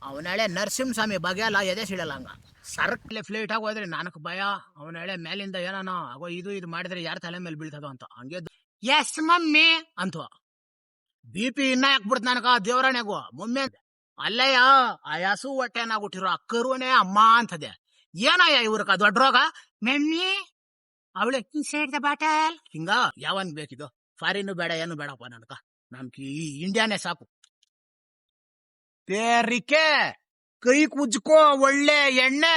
ಅವನಳೆ ನರಸಿಂಹಸ್ವಾಮಿ ಬಗೆಯಲ್ಲ ಎದೆ ಸಿಡಲ್ಲ ಹಂಗ ಸರ್ಕ್ಲೆ ಫ್ಲೇಟ್ ಆಗಿ ಹೋದ್ರೆ ನನಕ್ ಭಯ. ಅವನಳೆ ಮೇಲಿಂದ ಏನಾನ ಆಗೋ ಇದು ಮಾಡಿದ್ರೆ ಯಾರ ತಲೆ ಮೇಲೆ ಬೀಳ್ತದೋ ಅಂತ ಹಂಗೆ ಎಸ್ ಮಮ್ಮಿ ಅಂತ BP ಇನ್ನ ಯಾಕ್ಬಿಡ್ತ ನನಗ ದೇವರಾಣೆಗು ಮಮ್ಮಿ ಅಲ್ಲಯ್ಯ ಆ ಹಸು ಹೊಟ್ಟೆನಾಗುಟ್ಟಿರೋ ಅಕ್ಕರುನೇ ಅಮ್ಮ ಅಂತದೆ. ಏನಯ್ಯ ಇವ್ರಕ ದೊಡ್ಡ ರೋಗ ಮೆಮ್ಮಿ ಅವಳೆ ದ ಬಾಟಲ್ ಹಿಂಗ ಯಾವನ್ ಬೇಕಿದು ಫಾರಿನ್ ಬೇಡ ಏನು ಬೇಡಪ್ಪ ನನಗ ನಮ್ಗೆ ಈ ಇಂಡಿಯಾನೇ ಸಾಕು. ತೇರಿಕೆ ಕೈ ಕುಜ್ಕೋ ಒಳ್ಳೆ ಎಣ್ಣೆ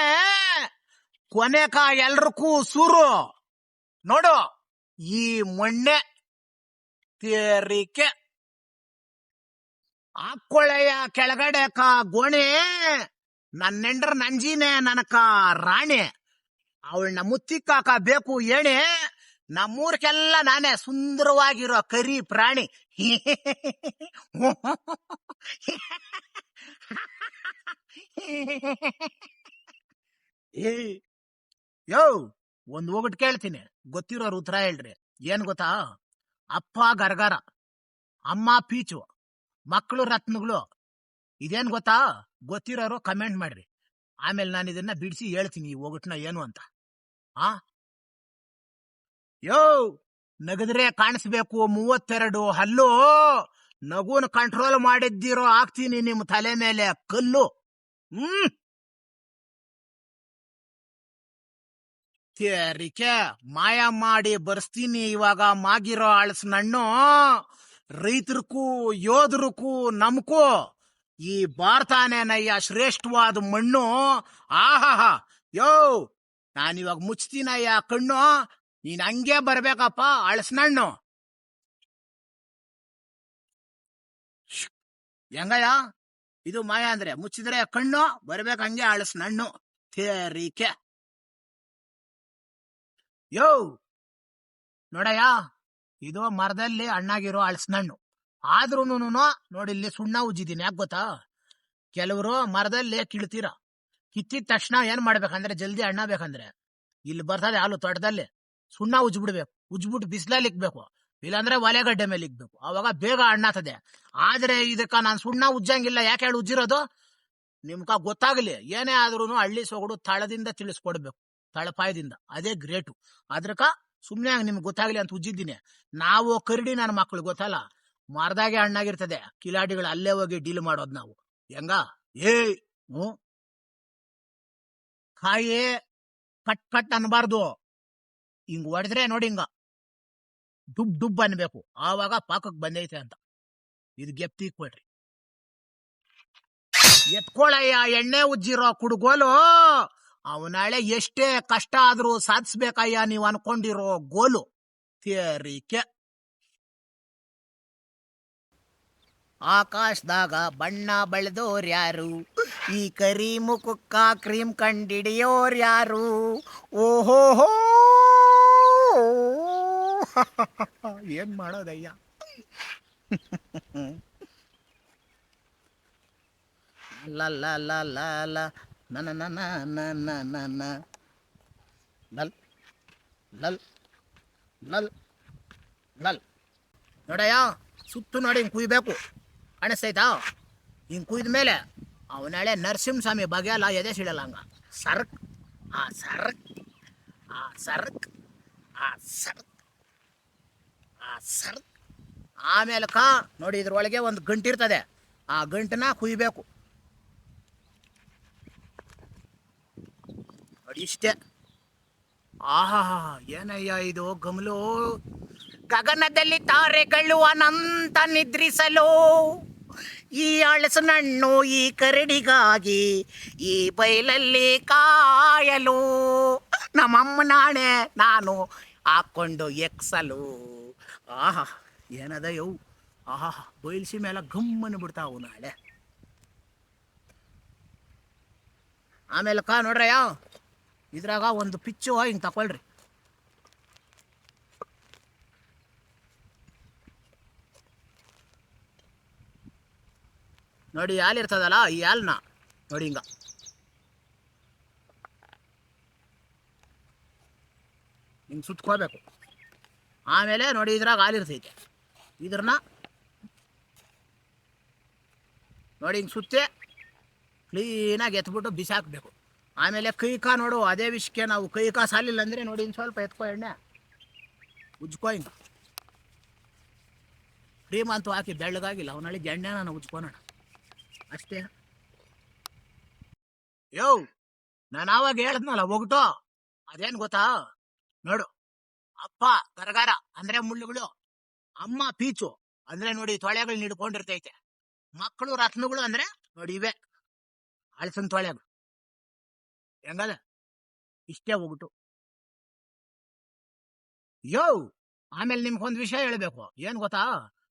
ಕೊನೆಕ ಎಲ್ರಕ್ಕೂ ಸೂರು ನೋಡು ಈ ಮೊಣ್ಣೆ ತೇರಿಕೆ ಹಾಕೊಳ್ಳಯ್ಯ ಕೆಳಗಡೆ ಗೋಣೆ ನನ್ನೆಂಡ್ರ ನಂಜಿನೇ ನನಕ ರಾಣಿ ಅವಳನ್ನ ಮುತ್ತಿಕ್ಕಾಕ ಬೇಕು ಏಣೆ ನಮ್ಮೂರ್ಕೆಲ್ಲ ನಾನೇ ಸುಂದರವಾಗಿರೋ ಕರಿ ಪ್ರಾಣಿ. ಯೋ ಒಂದ್ ಹೋಗ್ಬಿಟ್ಟು ಕೇಳ್ತೀನಿ ಗೊತ್ತಿರೋರು ಉತ್ತರ ಹೇಳ್ರಿ. ಏನ್ ಗೊತ್ತಾ? ಅಪ್ಪ ಗರ್ಗರ, ಅಮ್ಮ ಪೀಚು, ಮಕ್ಕಳು ರತ್ನಗಳು. ಇದೇನ್ ಗೊತ್ತಾ? ಗೊತ್ತಿರೋರು ಕಮೆಂಟ್ ಮಾಡ್ರಿ. ಆಮೇಲೆ ನಾನು ಇದನ್ನ ಬಿಡಿಸಿ ಹೇಳ್ತೀನಿ ಈ ಒಗಟ್ನ ಏನು ಅಂತ. ಯೋ ನಗದ್ರೆ ಕಾಣಿಸ್ಬೇಕು 32 ಹಲ್ಲು. ನಗುನ ಕಂಟ್ರೋಲ್ ಮಾಡಿದ್ದಿರೋ ಹಾಕ್ತೀನಿ ನಿಮ್ ತಲೆ ಮೇಲೆ ಕಲ್ಲು. ತೇರಿಕೆ ಮಾಯ ಮಾಡಿ ಬರ್ಸ್ತೀನಿ ಇವಾಗ ಮಾಗಿರೋ ಅಳಸ್ನಣ್ಣು. ರೈತರಿಗೂ ಯೋಧರಿಗೂ ನಮ್ಕೂ ಈ ಭಾರತಾನೇನಯ್ಯ ಶ್ರೇಷ್ಠವಾದ ಮಣ್ಣು. ಆಹಾ ಯೋ ನಾನಿವಾಗ ಮುಚ್ತೀನಯ್ಯ ಕಣ್ಣು, ನೀನ್ ಹಂಗೆ ಬರ್ಬೇಕಪ್ಪ ಅಳಸ್ನಣ್ಣು. ಹೆಂಗಯ್ಯ ಇದು ಮಾಯ ಅಂದ್ರೆ? ಮುಚ್ಚಿದ್ರೆ ಕಣ್ಣು ಬರ್ಬೇಕು ಹಂಗೆ ಅಳಸ್ನಣ್ಣು. ತೇರಿಕೆ ಯೋ ನೋಡಯ್ಯ ಇದು ಮರದಲ್ಲಿ ಹಣ್ಣಾಗಿರೋ ಅಳಸ್ನಣ್ಣು. ಆದ್ರೂನು ನೋಡಿ ಇಲ್ಲಿ ಸುಣ್ಣ ಉಜ್ಜಿದೀನಿ. ಯಾಕೆ ಗೊತ್ತಾ? ಕೆಲವರು ಮರದಲ್ಲಿ ಕಿಳ್ತೀರ, ಕಿತ್ತಿದ ತಕ್ಷಣ ಏನ್ ಮಾಡ್ಬೇಕಂದ್ರೆ ಜಲ್ದಿ ಹಣ್ಣ ಬೇಕಂದ್ರೆ ಇಲ್ಲಿ ಬರ್ತದೆ ಹಾಲು ತೋಟದಲ್ಲಿ ಸುಣ್ಣ ಉಜ್ಬಿಡ್ಬೇಕು. ಉಜ್ಬಿಟ್ಟು ಬಿಸಿಲಲ್ಲಿ ಇಕ್ಬೇಕು, ಇಲ್ಲಾಂದ್ರೆ ಒಲೆಗಡ್ಡೆ ಮೇಲೆ ಇಕ್ಬೇಕು. ಅವಾಗ ಬೇಗ ಹಣ್ಣಾತದೆ. ಆದ್ರೆ ಇದಕ್ಕ ನಾನು ಸುಣ್ಣ ಉಜ್ಜಂಗಿಲ್ಲ. ಯಾಕೆ ಹೇಳಿ ಉಜ್ಜಿರೋದು? ನಿಮ್ಗ ಗೊತ್ತಾಗ್ಲಿ. ಏನೇ ಆದ್ರೂ ಹಳ್ಳಿ ಸೊಗಡು ತಳದಿಂದ ತಿಳಿಸ್ಕೊಡ್ಬೇಕು, ತಳಪಾಯದಿಂದ. ಅದೇ ಗ್ರೇಟು. ಅದ್ರಕ ಸುಮ್ನೆ ನಿಮ್ಗೆ ಗೊತ್ತಾಗ್ಲಿ ಅಂತ ಉಜ್ಜಿದ್ದೀನಿ. ನಾವು ಕರಡಿ ನನ್ನ ಮಕ್ಳು ಗೊತ್ತಲ್ಲ, ಮರದಾಗೆ ಹಣ್ಣಾಗಿರ್ತದೆ. ಕಿಲಾಡಿಗಳು ಅಲ್ಲೇ ಹೋಗಿ ಡೀಲ್ ಮಾಡೋದು ನಾವು. ಹೆಂಗ ಕಾಯಿ ಕಟ್ ಕಟ್ ಅನ್ಬಾರ್ದು. ಹಿಂಗ್ ಹೊಡೆದ್ರೆ ನೋಡಿ ಹಿಂಗ ಡುಬ್ ಡುಬ್ ಅನ್ಬೇಕು. ಆವಾಗ ಪಾಕಕ್ ಬಂದೈತೆ ಅಂತ. ಇದು ಗೆಪ್ತಿ ಕೊಡ್ರಿ. ಎತ್ಕೊಳಯ್ಯ ಎಣ್ಣೆ ಉಜ್ಜಿರೋ ಕುಡುಗೋಲು. ಅವನಾಳೆ ಎಷ್ಟೇ ಕಷ್ಟ ಆದ್ರೂ ಸಾಧಿಸ್ಬೇಕಯ್ಯ ನೀವು ಅನ್ಕೊಂಡಿರೋ ಗೋಲು. ತೇರಿಕೆ ಆಕಾಶದಾಗ ಬಣ್ಣ ಬಳ್ದೋರ್ಯಾರು, ಈ ಕರಿ ಮುಖಕ್ಕ ಕ್ರೀಮ್ ಕಂಡಿಡಿಯೋರ್ಯಾರು. ಓಹೋಹೋ ಏನ್ ಮಾಡೋದಯ್ಯ. ಲಲ್ಲ ಲಲ್ಲ ನನ್ನ ನನ್ನ ನನ್ನ ನನ್ನ ಲಲ್ ಲಲ್ ಲಲ್ ಲಲ್ ನೋಡಯ್ಯ ಸುತ್ತು ನೋಡಿ ಹಿಂಗೆ ಕುಯ್ಬೇಕು. ಕಾಣಿಸ್ತೈತಾ? ಹಿಂಗೆ ಕುಯ್ದ ಮೇಲೆ ಅವನಾಳೆ ನರಸಿಂಹಸ್ವಾಮಿ ಬಗೆಯಲ್ಲ ಎದೆ ಸಿಡಲ್ಲ ಹಂಗ ಸರ್ಕ್ ಆ ಸರ್ಕ್ ಆ ಸರ್ಕ್ ಆ ಸರ್ಕ್ ಆ ಸರ್ಕ್. ಆಮೇಲೆ ನೋಡಿ ಇದ್ರೊಳಗೆ ಒಂದು ಗಂಟಿರ್ತದೆ. ಆ ಗಂಟನ್ನ ಕುಯ್ಬೇಕು ನೋಡಿ ಇಷ್ಟೇ. ಆಹಾ ಏನಯ್ಯ ಇದು ಗಮಲು. ಗಗನದಲ್ಲಿ ತಾರೆಗಳು ಅನಂತ ನಿದ್ರಿಸಲು, ಈ ಅಳಸನಣ್ಣು ಈ ಕರಡಿಗಾಗಿ ಈ ಬಯಲಲ್ಲಿ ಕಾಯಲು. ನಮ್ಮಮ್ಮನಾಣೆ ನಾನು ಹಾಕೊಂಡು ಎಕ್ಸಲು. ಆಹಾ ಏನದ ಯವು. ಆಹಾ ಬಯಲ್ಸಿ ಮೇಲೆ ಗಮ್ಮನ್ನು ಬಿಡ್ತಾವು ನಾಳೆ. ಆಮೇಲೆ ನೋಡ್ರಯ್ಯ ಇದ್ರಾಗ ಒಂದು ಪಿಚ್ಚು ಹಿಂಗೆ ತಕೊಳ್ರಿ. ನೋಡಿ ಹಾಲು ಇರ್ತದಲ್ಲ, ಈ ಹಾಲನ್ನ ನೋಡಿ ಹಿಂಗ ಹಿಂಗೆ ಸುತ್ಕೋಬೇಕು. ಆಮೇಲೆ ನೋಡಿ ಇದ್ರಾಗ ಹಾಲು ಇರ್ತೈತೆ. ಇದ್ರನ್ನ ನೋಡಿ ಹಿಂಗೆ ಸುತ್ತೆ ಕ್ಲೀನಾಗಿ ಎತ್ಬಿಟ್ಟು ಬಿಸಾಕಬೇಕು. ಆಮೇಲೆ ಕೈ ಕಾ ನೋಡು, ಅದೇ ವಿಷಯಕ್ಕೆ ನಾವು ಕೈ ಕಾ ಸಾಲಿಲ್ಲ ಅಂದರೆ ನೋಡಿ ಇನ್ನು ಸ್ವಲ್ಪ ಎತ್ಕೊ, ಎಣ್ಣೆ ಉಜ್ಕೋ, ಹಿಂಗೆ ಕ್ರೀಮ್ ಅಂತೂ ಹಾಕಿ ಬೆಳ್ಳಗಾಗಿಲ್ಲ ಅವನಳಿ ಎಣ್ಣೆ ನಾನು ಉಜ್ಕೊಳೋಣ ಅಷ್ಟೇ. ಯೋ ನಾನು ಆವಾಗ ಹೇಳಿದ್ನಲ್ಲ ಒಗ್ಟು, ಅದೇನು ಗೊತ್ತಾ ನೋಡು, ಅಪ್ಪ ಗರಗಾರ ಅಂದ್ರೆ ಮುಳ್ಳುಗಳು, ಅಮ್ಮ ಪೀಚು ಅಂದ್ರೆ ನೋಡಿ ತೊಳೆಗಳು ಹಿಡ್ಕೊಂಡಿರ್ತೈತೆ, ಮಕ್ಕಳು ರತ್ನಗಳು ಅಂದ್ರೆ ನೋಡಿ ಇವೆ ಹಳಸನ್ ತೊಳೆಗಳು. ಹೆಂಗದ ಇಷ್ಟೇ ಒಗ್ಟು. ಯೋ ಆಮೇಲೆ ನಿಮ್ಗೊಂದು ವಿಷಯ ಹೇಳ್ಬೇಕು, ಏನ್ ಗೊತ್ತಾ,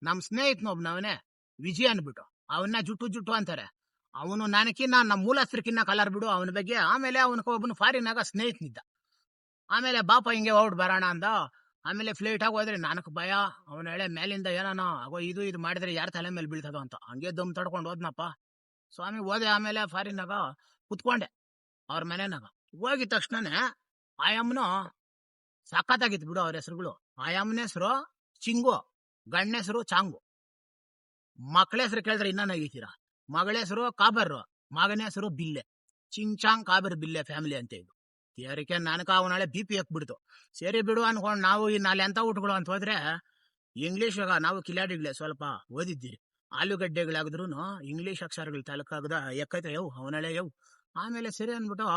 ನಮ್ ಸ್ನೇಹಿತನೊಬ್ನವನೇ ವಿಜಯ್ ಅನ್ಬಿಟ್ಟು, ಅವನ್ನ ಜುಟ್ಟು ಜುಟ್ಟು ಅಂತಾರೆ. ಅವನು ನನಕಿನ್ನ ನಮ್ಮ ಮೂಲಸ್ತ್ರಕ್ಕಿನ್ನ ಕಲರ್ ಬಿಡು ಅವನ ಬಗ್ಗೆ. ಆಮೇಲೆ ಅವನೊಬ್ಬನು ಫಾರಿನಾಗ ಸ್ನೇಹಿತನಿದ್ದ. ಆಮೇಲೆ ಬಾಪ ಹಿಂಗೆ ಹೊರಟು ಬರೋಣ ಅಂದ. ಆಮೇಲೆ ಫ್ಲೈಟ್ ಆಗಿ ಹೋದ್ರೆ ನನಗೆ ಭಯ. ಅವನ ಹೇಳೆ ಮೇಲಿಂದ ಏನಾನ ಆಗೋ ಇದು ಮಾಡಿದ್ರೆ ಯಾರ ತಲೆ ಮೇಲೆ ಬೀಳ್ತದೋ ಅಂತ. ಹಂಗೆ ದಮ್ ತಡ್ಕೊಂಡು ಹೋದ್ನಪ್ಪ ಸ್ವಾಮಿ. ಹೋದೆ ಆಮೇಲೆ ಫಾರಿನಾಗ ಕುತ್ಕೊಂಡೆ ಅವ್ರ ಮನೆನಾಗ. ಹೋಗಿದ ತಕ್ಷಣನೇ ಆಯಮ್ಮನು ಸಖತ್ತಾಗಿತ್ತು ಬಿಡು. ಅವ್ರ ಹೆಸರುಗಳು, ಆಯಮ್ಮನ ಹೆಸರು ಚಿಂಗು, ಗಂಡ ಹೆಸರು ಚಾಂಗು. ಮಕ್ಕಳ ಹೆಸರು ಕೇಳಿದ್ರೆ ಇನ್ನ ನಗೀತೀರಾ. ಮಗಳ ಹೆಸರು ಕಾಬರ್, ಮಗನ ಹೆಸರು ಬಿಲ್ಲೆ. ಚಿಂಚಾಂಗ್ ಕಾಬರ್ ಬಿಲ್ಲೆ ಫ್ಯಾಮಿಲಿ ಅಂತ ಇದು. ತೇರಿಕೆ ನನಕ ಅವನಾಳೆ BP ಹಾಕ್ಬಿಡ್ತು. ಸೇರಿ ಬಿಡು ಅನ್ಕೊಂಡು ನಾವು ಈ ನಾಳೆ ಎಂತ ಊಟಗಳು ಅಂತ ಹೋದ್ರೆ ಇಂಗ್ಲೀಷಾಗ ನಾವು ಕಿಲಾಡಿಗಳೇ ಸ್ವಲ್ಪ ಓದಿದ್ದೀರಿ. ಆಲೂಗಡ್ಡೆಗಳಾಗಿದ್ರು ಇಂಗ್ಲೀಷ್ ಅಕ್ಷರಗಳು ತಲಕಾಗದ ಎಕ್ಕೈತೆ ಯವ್ ಅವನಾಳೆ ಯವ್. ಆಮೇಲೆ ಸರಿ ಅಂದ್ಬಿಟ್ಟು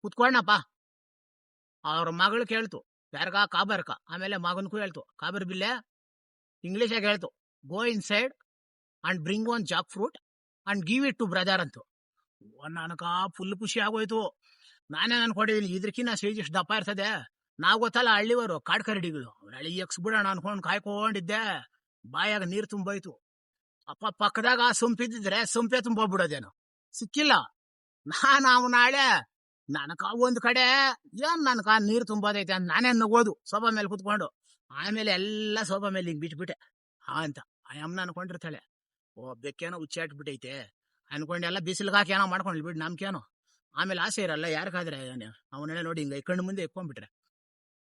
ಕುತ್ಕೊಂಡಪ್ಪ. ಅವ್ರ ಮಗಳು ಕೇಳ್ತು ಯಾರ್ಗ, ಕಾಬರ್ಕ. ಆಮೇಲೆ ಮಗನ್ಗೂ ಹೇಳ್ತು ಕಾಬರ್ ಬಿಲ್ಲೆ. ಇಂಗ್ಲೀಷಾಗ ಹೇಳ್ತು go inside and bring one jackfruit and give it to brother ಅಂತು. ನನಕ ಫುಲ್ ಖುಷಿ ಆಗೋಯ್ತು. ನಾನೇನು ಅನ್ಕೊಂಡಿದ್ದೀನಿ ಇದ್ರಕಿನ್ನ ಸ್ಟೇಜ್ ಇಷ್ಟು ದಪ್ಪ ಇರ್ತದೆ. ನಾವು ಗೊತ್ತಲ್ಲ ಹಳ್ಳಿವರು ಕಾಡ್ ಕರಡಿಗಳು, ಹಳ್ಳಿ ಎಕ್ಸ್ಬಿಡೋಣ ಅನ್ಕೊಂಡು ಕಾಯ್ಕೊಂಡಿದ್ದೆ. ಬಾಯಾಗ ನೀರು ತುಂಬೋಯ್ತು. ಅಪ್ಪ ಪಕ್ಕದಾಗ ಸೊಂಪಿದ್ದಿದ್ರೆ ಸೊಂಪೆ ತುಂಬೋಗ್ಬಿಡೋದೇನು, ಸಿಕ್ಕಿಲ್ಲ. ನಾನು ಅವನಾಳೆ ನನಕ ಒಂದ್ ಕಡೆ ಏನ್ ನನಕ ನೀರು ತುಂಬೋದೈತೆ ಅಂತ ನಾನೇ ನಗೋದು ಸೋಫಾ ಮೇಲೆ ಕುತ್ಕೊಂಡು. ಆಮೇಲೆ ಎಲ್ಲ ಸೋಫಾ ಮೇಲೆ ಹಿಂಗ್ ಬಿಟ್ಬಿಟ್ಟೆ ಅಂತ. ಅಮ್ಮನ ಅನ್ಕೊಂಡಿರ್ತಾಳೆ, ಓ ಬೆಕ್ಕೇನೋ ಹುಚ್ಚಾಟ್ಬಿಟ್ಟೈತೆ ಅನ್ಕೊಂಡೆಲ್ಲ ಬಿಸಿಲ್ಗೆ ಹಾಕಿ ಏನೋ ಮಾಡ್ಕೊಂಡ್ಲಿ ಬಿಡು ನಮ್ಗೇನೋ. ಆಮೇಲೆ ಆಸೆ ಇರಲ್ಲ ಯಾರಿಗಾದ್ರೆ ಅವನೆಲ್ಲ ನೋಡಿ ಹಿಂಗ ಕಣ್ಣು ಮುಂದೆ ಎಕ್ಕೊಂಡ್ಬಿಟ್ರೆ.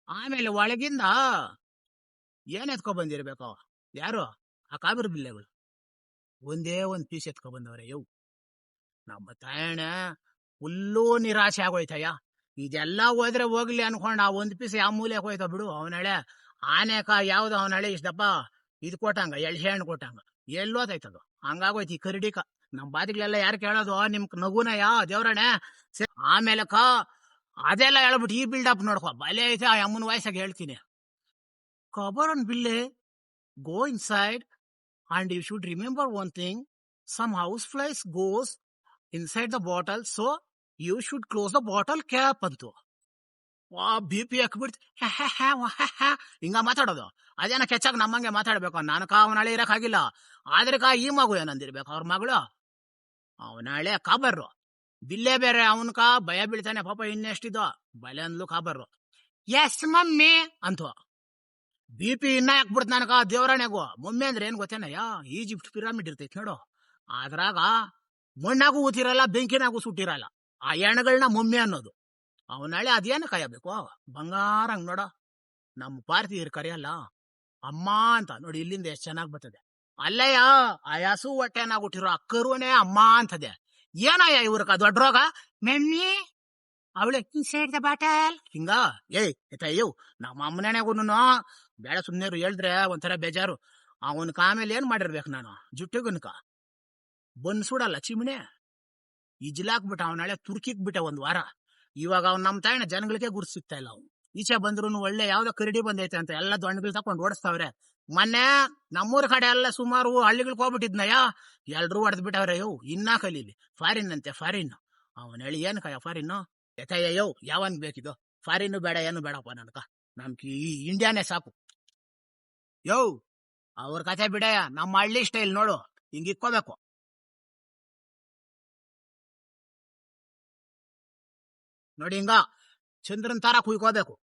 ಆಮೇಲೆ ಒಳಗಿಂದ ಏನ್ ಎತ್ಕೊ ಬಂದಿರ್ಬೇಕು ಯಾರು, ಆ ಕಾಬರ್ ಬಿಲ್ಲೆಗಳು ಒಂದೇ ಒಂದ್ ಪೀಸ್ ಎತ್ಕೊ ಬಂದವ್ರೆ ಯವ್. ನಮ್ಮ ತಾಯಣ್ಣ ಫುಲ್ಲೂ ನಿರಾಶೆ ಆಗೋಯ್ತಯ್ಯ. ಇದೆಲ್ಲ ಹೋದ್ರೆ ಹೋಗ್ಲಿ ಅನ್ಕೊಂಡ್ ಆ ಒಂದ್ ಪೀಸ್ ಯಾವ ಮೂಲೆಗೆ ಹೋಯ್ತ ಬಿಡು. ಅವನಳೆ ಆನೆಕ ಯಾವ್ದು ಅವನಳೆ ಇಷ್ಟಪ್ಪ ಇದು ಕೊಟ್ಟಂಗ ಎಳ್ಸೆ ಹಣ್ಣು ಕೊಟ್ಟಂಗ ಎಲ್ಲೋತೈತದು. ಹಂಗಾಗೋಯ್ತು ಈ ಕರಡಿಕ. ನಮ್ ಬಾದಿಗಳೆಲ್ಲ ಯಾರು ಕೇಳೋದು ನಿಮ್ ನಗುನಯ್ಯ ದೇವ್ರಣ್ಣೆ. ಆಮೇಲಕ ಅದೆಲ್ಲ ಹೇಳ್ಬಿಟ್ಟು ಈ ಬಿಲ್ಡಪ್ ನೋಡ್ಕೊ ಬಲೆ ಐತೆ. ಆ ಅಮ್ಮನ ವಯಸ್ಸಾಗ ಹೇಳ್ತೀನಿ, ಕಬರ್ ಅಂಡ್ ಬಿಲ್ಲೆ go inside and you should remember one thing, some house flies goes inside the bottle, so you should close the bottle cap ಅಂತು. BP ಹಾಕ್ಬಿಡ್ತು. ಹಿಂಗ ಮಾತಾಡೋದು ಅದೇನ ಕೆಚ್ಚಾಗ ನಮ್ಮಂಗೆ ಮಾತಾಡ್ಬೇಕು. ನನಕ ಅವನಾಳೆ ಇರಕ್ಕಾಗಿಲ್ಲ. ಆದ್ರೆ ಈ ಮಗು ಏನಂದಿರ್ಬೇಕು ಅವ್ರ ಮಗಳು. ಅವನಾಳೆ ಕಾಬರ್ರು ಬಿಲ್ಲೆ ಬೇರೆ. ಅವನ್ಕ ಭಯ ಬೀಳ್ತಾನೆ ಪಾಪ. ಇನ್ನೆಷ್ಟಿದ್ದು ಬಲೆ ಅಂದ್ಲು ಕಾಬರ್ರು. ಎಸ್ ಮಮ್ಮಿ ಅಂತು. BP ಇನ್ನ ಹಾಕ್ಬಿಡ್ತು ನನಕ ದೇವರಾಣೆಗೂ. ಮಮ್ಮಿ ಅಂದ್ರೆ ಏನ್ ಗೊತ್ತೇನಯ್ಯ, ಈಜಿಪ್ಟ್ ಪಿರಾಮಿಡ್ ಇರ್ತೈತಿ ನೋಡು, ಅದ್ರಾಗ ಮಣ್ಣಾಗೂ ಊತಿರಲ್ಲ ಬೆಂಕಿನಾಗೂ ಸುಟ್ಟಿರಲ್ಲ. ಆ ಹೆಣಗಳನ್ನ ಮಮ್ಮಿ ಅನ್ನೋದು. ಅವನಾಳೆ ಅದೇನು ಕಾಯಬೇಕು ಬಂಗಾರ. ಹಂಗ್ ನೋಡ ನಮ್ಮ ಭಾರತೀಯರು ಕರೆಯಲ್ಲ ಅಮ್ಮ ಅಂತ. ನೋಡಿ ಇಲ್ಲಿಂದ ಎಷ್ಟು ಚೆನ್ನಾಗ್ ಬರ್ತದೆ. ಅಲ್ಲಯ್ಯ ಆ ಹಸು ಹೊಟ್ಟೆನಾಗ ಹುಟ್ಟಿರೋ ಆ ಕರುನೇ ಅಮ್ಮ ಅಂತದೆ. ಏನಯ್ಯ ಇವ್ರಕ ದೊಡ್ಡ ರೋಗ, ಮೆಮ್ಮಿ ಅವಳೆ ಇನ್ಸೈಡ್ ದ ಬಾಟಲ್ ಹಿಂಗ. ಏಯ್ ನಮ್ಮ ಅಮ್ಮನೇಗೂ ಬೇಡ ಸುಮ್ನೇರು ಹೇಳಿದ್ರೆ ಒಂಥರ ಬೇಜಾರು. ಅವನ್ಕ ಆಮೇಲೆ ಏನ್ ಮಾಡಿರ್ಬೇಕು ನಾನು, ಜುಟ್ಟಿಗನ್ಕ ಬನ್ಸುಡಲ್ಲ ಚಿಮಣೆ ಇಜ್ಲಾಕ್ಬಿಟ್ಟ. ಅವನಾಳೆ ತುರ್ಕಿಕ್ ಬಿಟ್ಟೆ ಒಂದ್ ವಾರ. ಇವಾಗ ಅವ್ನು ನಮ್ಮ ತಾಯಿನ ಜನಗಳಿಗೆ ಗುರ್ತು ಸಿಗ್ತಾ ಇಲ್ಲ. ಅವ್ನು ಈಚೆ ಬಂದ್ರು ಒಳ್ಳೆ ಯಾವ್ದೋ ಕರಡಿ ಬಂದೈತೆ ಅಂತ ಎಲ್ಲ ದೊಣ್ಣಗಳು ತಕೊಂಡು ಓಡಿಸ್ತಾವ್ರೆ. ಮೊನ್ನೆ ನಮ್ಮೂರ್ ಕಡೆ ಎಲ್ಲ ಸುಮಾರು ಹಳ್ಳಿಗಳಿಗೆ ಹೋಗ್ಬಿಟ್ಟಿದ್ನಯ್ಯ, ಎಲ್ರೂ ಹೊಡೆದ್ ಬಿಟ್ಟವ್ರೆ. ಇನ್ನ ಕಲೀಲಿ ಫಾರಿನ್ ಅಂತೆ ಫಾರಿನ್. ಅವನ್ ಹೇಳಿ ಏನ್ ಕಯ್ಯ ಫಾರಿನ್ ಎತ್ತಯ್ಯ ಯಾವನ್ ಬೇಕಿದು. ಫಾರಿನ್ ಬೇಡ ಏನು ಬೇಡಪ್ಪ ನನ್ಕ, ನಮ್ಗೆ ಈ ಇಂಡಿಯಾನೇ ಸಾಕು. ಅವ್ರ ಕತೆ ಬಿಡಯ್ಯ, ನಮ್ಮ ಹಳ್ಳಿ ಸ್ಟೈಲ್ ನೋಡು ಹಿಂಗ್ ಇಕ್ಕೋಬೇಕು. ನೋಡಿ ಹಿಂಗ ಚಂದ್ರನ್ ತರ ಕುಯ್ಕೋಬೇಕು.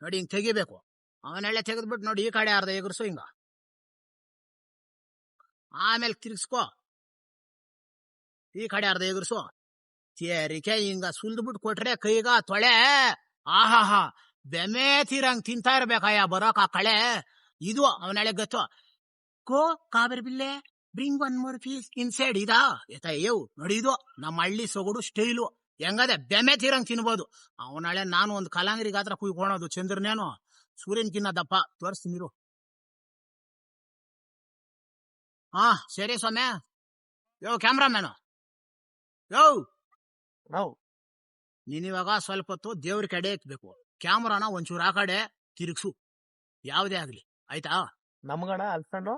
ನೋಡಿ ಹಿಂಗ್ ತೆಗಿಬೇಕು. ಅವನೆಲ್ಲ ತೆಗೆದ್ಬಿಟ್ಟು ನೋಡಿ ಈ ಕಡೆ ಅರ್ಧ ಎಗರ್ಸು ಹಿಂಗ. ಆಮೇಲೆ ತಿರ್ಗಿಸ್ಕೋ, ಈ ಕಡೆ ಅರ್ಧ ಎಗರ್ಸು. ತೇರಿಕೆ ಹಿಂಗ ಸುಲ್ದ್ಬಿಟ್ಟು ಕೊಟ್ರೆ ಕೈಗ ತೊಳೆ. ಆಹಾ ಬೆಮೆ ತೀರಂಗ್ ತಿಂತಾ ಇರ್ಬೇಕಯ್ಯ ಬರೋಕ ಕಳೆ. ಇದು ಅವನೆಳೆ ಗತ್ತು. ಕೋ ಕಾವೇರಿ ಬಿಲ್ಲೆ bring one more piece inside ಇದಾ ಏವ್ ನೋಡಿ ಇದು ನಮ್ಮ ಹಳ್ಳಿ ಸೊಗಡು ಸ್ಟೈಲು ಹೆಂಗದೆ ಬೆಮೆ ತೀರಂಗ್ ತಿನ್ಬೋದು. ಅವನಾಳೆ ನಾನು ಒಂದು ಕಲಾಂಗರಿಗೆ ಹತ್ರ ಕುಯ್ಕೊಳೋದು ಚಂದ್ರನೇನು ಸೂರ್ಯನ್ಕಿನ್ನ ದಪ್ಪ ತೋರಿಸ್ತೀನಿರು. ಹಾ ಸರಿ ಸ್ವಾಮಿ. ಯೋ ಕ್ಯಾಮ್ರಾಮ್ಯಾನು, ಯೋ ನೀನಿವಾಗ ಸ್ವಲ್ಪ ಹೊತ್ತು ದೇವ್ರ ಕಡೆ ಎತ್ಬೇಕು. ಕ್ಯಾಮ್ರಾನ ಒಂಚೂರು ಆ ಕಡೆ ತಿರುಗ್ಸು, ಯಾವ್ದೇ ಆಗ್ಲಿ ಆಯ್ತಾ. ನಮ್ಗಣ ಅಲ್ಸಣ್ಣು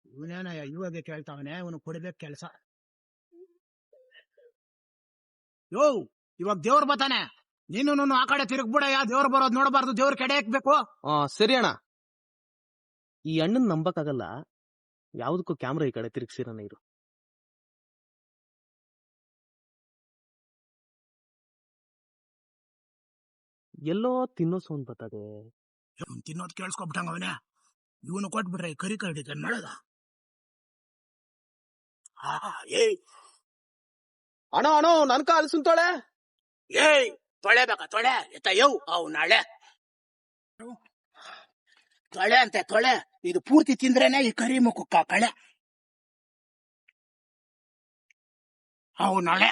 ಇವನೇನ ಇವಾಗ ಕೇಳ್ತಾವನೆ, ಇವನು ಕೊಡ್ಬೇಕು ಕೆಲ್ಸ. ಯೋ ಇವಾಗ ದೇವ್ರು ಬರ್ತಾನೆ, ನೀನು ಆ ಕಡೆ ತಿರುಗ್ಬಿಡಯ್ಯ. ದೇವ್ರು ಬರೋದ್ ನೋಡಬಾರ್ದು, ದೇವ್ರ ಕಡೆ ಹಾಕ್ಬೇಕು. ಸರಿ ಅಣ್ಣ. ಈ ಅಣ್ಣನ್ ನಂಬಕ್ಕಾಗಲ್ಲ, ಯಾವ್ದಕ್ಕೂ ಕ್ಯಾಮ್ರಾ ಈ ಕಡೆ ತಿರುಗಿಸಿರಣ ಇರು. ಎಲ್ಲೋ ತಿನ್ನೋ ಸೌಂಡ್ ಬರ್ತದೆ. ತಿನ್ನೋದ್ ಕೇಳಿಸ್ಕೊಬಿಟ್ಟಂಗ ಅವನೇ. ಇವನು ಕೊಟ್ಬಿಟ್ರೆ ಕರಿ ಕರಡಿ ಮಾಡೋದ. ಅಣ್ಣ ಅಣ್ಣ ನನ್ಕ ಅಲ್ಸುಂತೋಳೆ. ತೊಳೆಬೇಕಾ ತೊಳೆ ಎತ್ತ ಯವ್ ಅವ್ ನಾಳೆ ತೊಳೆ ಅಂತೆ ತೊಳೆ. ಇದು ಪೂರ್ತಿ ತಿಂದ್ರೇನೆ ಈ ಕರಿ ಮುಖಕ್ಕ ಕಳೆ. ಅವ್ ನಾಳೆ